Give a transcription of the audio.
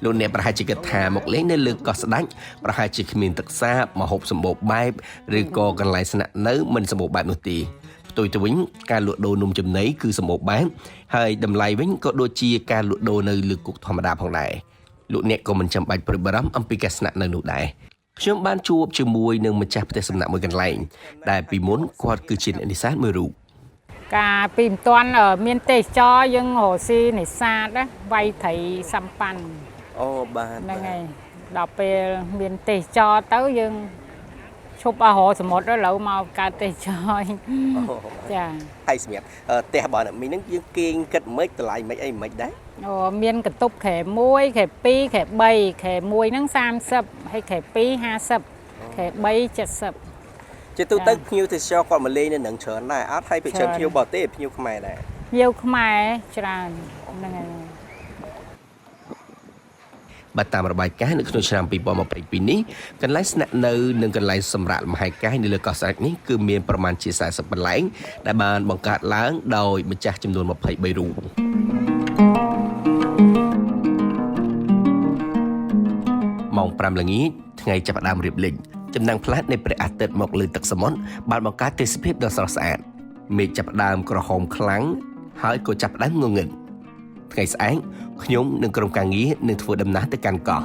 លោកអ្នកប្រហែលជាគិតថាមកលេងនៅលើកោះស្ដេចប្រហែលជាគ្មានទឹកសាបម្ហូបសម្បូរបែបឬក៏កន្លែងស្នាក់នៅមិនសម្បូរបែបនោះទេផ្ទុយទៅវិញការលក់ដូរនំចំណីគឺសម្បូរបែបហើយតម្លៃវិញក៏ដូចជាការលក់ដូរនៅលើគុកធម្មតាផងដែរលោកអ្នកក៏មិនចាំបាច់ព្រួយបារម្ភអំពីការស្នាក់នៅនោះដែរខ្ញុំបានជួបជាមួយនឹងម្ចាស់ផ្ទះសំណាក់មួយកន្លែងដែលពីមុនគាត់គឺជាអ្នកនេសាទមួយរូបការពីមិនទាន់មានទេសចរយើងរកស៊ីនេសាទវាយត្រីសំប៉ាន់អូបាទហ្នឹងហើយដល់ពេលមានទេសចរទៅយើងឈប់អស់រសមុទ្រឥឡូវមកកើតទេសចរចាហើយសម្រាប់ផ្ទះបងអ្នកមីងហ្នឹងយើងគេងគិតមិនតម្លៃមិនអីមិនដែរអូមានកន្ទប់ខែ1ខែ2ខែ3ខែ1ហ្នឹង30ហើយខែ2 50ខែ3 70ជាទូទៅភ្ញៀវទេសចរគាត់មកលេងនៅនឹងច្រើនដែរអត់ហើយពីច្រើនភ្ញៀវបរទេសភ្ញៀវខ្មែរដែរភ្ញៀវខ្មែរច្រើនហ្នឹងហើយបាទតាមរបាយការណ៍នៅក្នុងឆ្នាំ2022នេះកន្លែងស្នាក់នៅនិងកន្លែងសម្រាកលំហែកាយនៅលើកោះស្ដេចនេះគឺមានប្រមាណជា40កន្លែងដែលបានបង្កើតឡើងដោយម្ចាស់ចំនួន23រូបម៉ោង5ល្ងាចថ្ងៃចាប់ផ្ដើមរៀបលិចចំណាំងផ្លាតនៃព្រះអាទិត្យមកលើទឹកសមុទ្របានបង្កើតទេសភាពដ៏ស្រស់ស្អាតមេឃចាប់ផ្ដើមក្រហមខ្លាំងហើយក៏ចាប់ផ្ដើមងងឹតថ្ងៃស្អែកខ្ញុំនិងក្រុមការងារនឹងធ្វើដំណើរទៅកាន់កោះ